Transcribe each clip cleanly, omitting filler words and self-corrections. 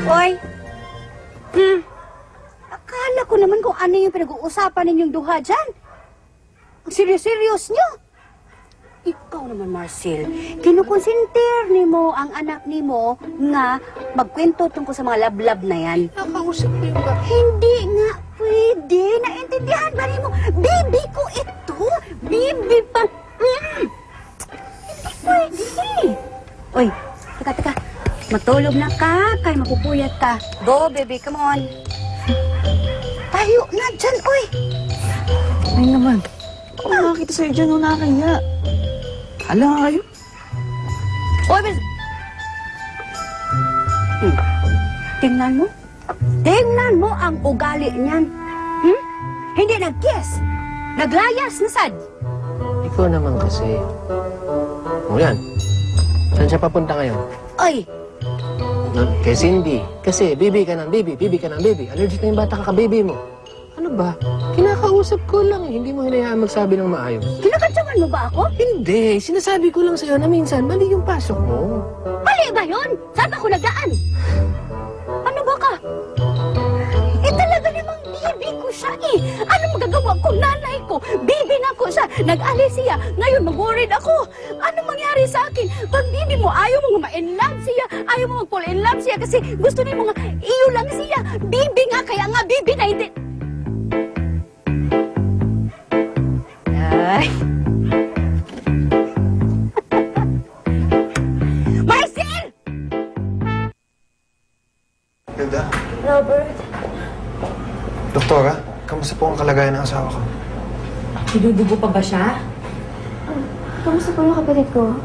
Oy! Akala ko naman kung ano yung pinag-uusapan ninyong duha dyan. Ang serious-serious nyo. Ikaw naman, Marcel, kinukonsintir ni mo ang anak ni mo nga magkwento tungkol sa mga lablab na yan. Nakausap ko yung ba? Hindi nga pwede. Naintindihan ba mo? Bibi ko ito. Bibi pa. Hindi pwede. Uy, teka. Matulog na ka, kay mapupuyat ka. Go, baby, come on. Tayo na dyan, uy. Ay naman. Kung nakakita sa'yo dyan, nakakaya. Hala nga kayo. Uy, bis... Tingnan mo. Tingnan mo ang ugali niyan. Hindi nag-kiss. Naglayas na sad. Ikaw naman kasi. O yan. Saan siya papunta ngayon? Ay! Kay Cindy. Kasi bibi ka ng bibi ka ng bibi. Allergic na yung bata ka baby mo. Ano ba? Kinakausap ko lang eh. Hindi mo hinayaan magsabi ng maayos. Kinakatsawan mo ba ako? Hindi. Sinasabi ko lang sa'yo na minsan mali yung pasok mo. Mali ba yun? Saan ako nagdaan? Ano ba ka? Talaga namang bibi ko siya eh. Ano magagawa ko? Nanay ko. Bibi na ko siya. Nag-alis siya. Ngayon mag-worried ako. Ano mangyari sa akin? Pag bibi mo, ayaw mo ma-in-love siya. Ayaw mo mag-fall in love siya kasi gusto niya mga iyo lang siya. Bibi nga, kaya nga bibi na hindi. Ay. Marcel! Hilda? Robert, Doktora, kamusta po ang kalagayan ng asawa ko? dinudugo pa ba siya? Kamusta po yung kapatid ko?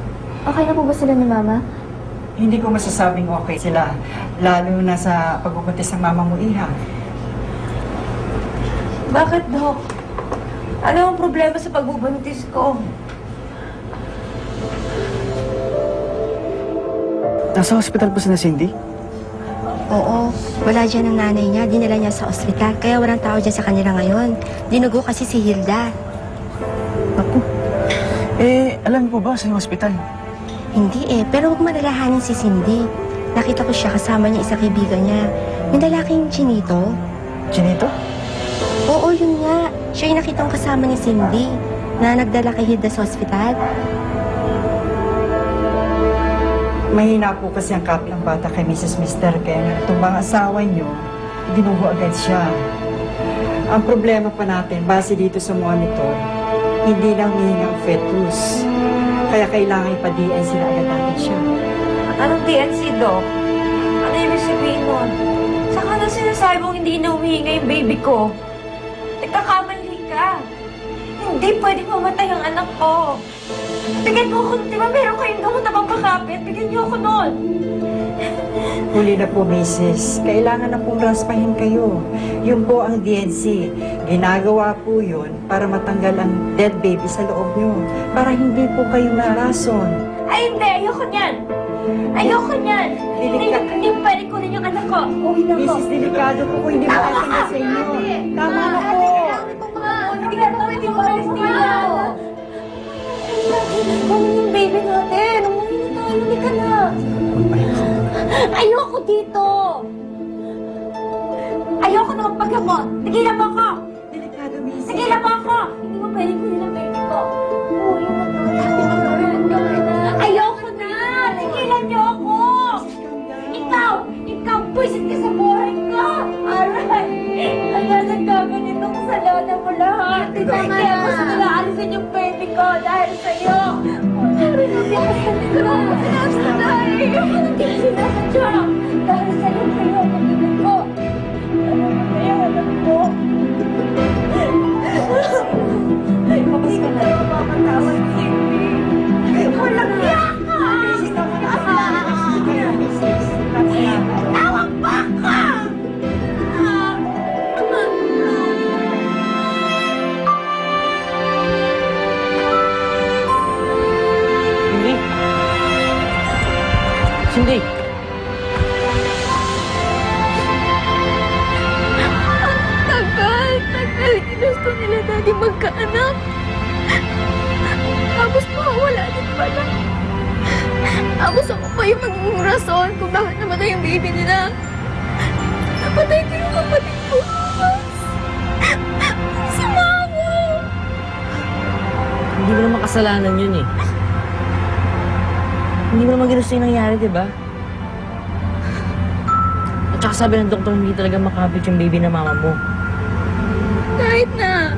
Okay na po ba sila ni Mama? Hindi ko masasabing okay sila. Lalo na sa pagbubuntis ng mama mo, Iha. Bakit, Dok? Ano ang problema sa pagbubuntis ko? Nasa hospital po si na Cindy? Oo. Wala dyan ang nanay niya. Dinala niya sa ospital. Kaya walang tao dyan sa kanila ngayon. Dinugo kasi si Hilda. Naku. Alam po ba sa hospital? Hindi eh. Pero huwag malalahanin si Cindy. Nakita ko siya kasama niya isang kaibigan niya. Yung lalaking Chinito. Chinito? Oo, yun nga. Siya yung nakitang kasama ni Cindy na nagdala kay Hilda sa ospital. Mahina po kasi ang kapit ng bata kay Mrs. Mister, kaya nang tumbang asawa niyo, dinugo agad siya. Ang problema pa natin, base dito sa monitor, hindi lang hihingang fetus. Kaya kailangan ipa-DNC na agad natin siya. Anong DNC, Dok? Ano yung sabihin nun? Saka na sinasabi mong hindi na humihinga yung baby ko? Nagkakamali ka. Hindi pwedeng mamatay ang anak ko. Bigyan mo ako, di ba meron kayong gamot na pampakapit? Bigyan niyo ako nun. Huli na po, Mrs. Kailangan na pong raspahin kayo. Yun po ang DNC. Ginagawa po yun para matanggal ang dead baby sa loob niyo. Para hindi po kayo narason. Ay, hindi. Ayoko niyan. Ayoko niyan. Hindi pwede kunin yung anak ko. Uwi na ko. Mrs. Delikado po kung hindi makatingin sa inyo. Tama na po. Hindi ka naman yung Palestina. Kunin yung baby natin. Umuwi na tayo. Hindi ka na. Ayoko dito. Ayoko na magpagamot. Tigilan mo ako. Delikado, Mrs. Tigilan mo ako. Hindi mo pwede kunin ang baby ko. Umuwi na tayo. Ayoko na. Tigilan niyo ako. Ikaw, puwisit ka sa buhay ko. Aray. Hanggang nagkaganito ko sa lona mo lahat. Kaya ko sa nalaalisin yung baby ko dahil sa'yo. Aray, nabiyasan ko. Sinasadya. Hindi sinasadya. Dahil sa'yo, sa'yo, pag-ibig ko. Alam mo. Ay, mabas ka na. Mapapatawad si Amy. Walang iyak ka. Tawag pa ka! Cindy! Tagal. Ginusto nila Daddy magkaanak. Tapos mawala din pala. Tapos ako pa yung magiging rason kung bakit namatay yung baby nila. Napatay ko yung kapatid ko. Sama ako. Hindi mo naman kasalanan yun eh. Hindi mo naman ginusto yung nangyari, di ba? At saka sabi ng doktor, hindi talaga makabit yung baby na mama mo. Kahit na.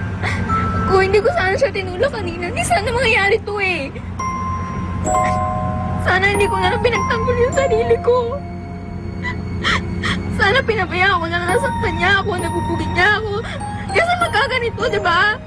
Kung hindi ko sana siya tinulak kanina, hindi sana mangyayari to eh. Sana hindi ko na lang pinagtanggol yung sarili ko. Sana pinabayaan ko na lang nasaktan niya ako, nabubugin niya ako. Kasi magkaganito, di ba?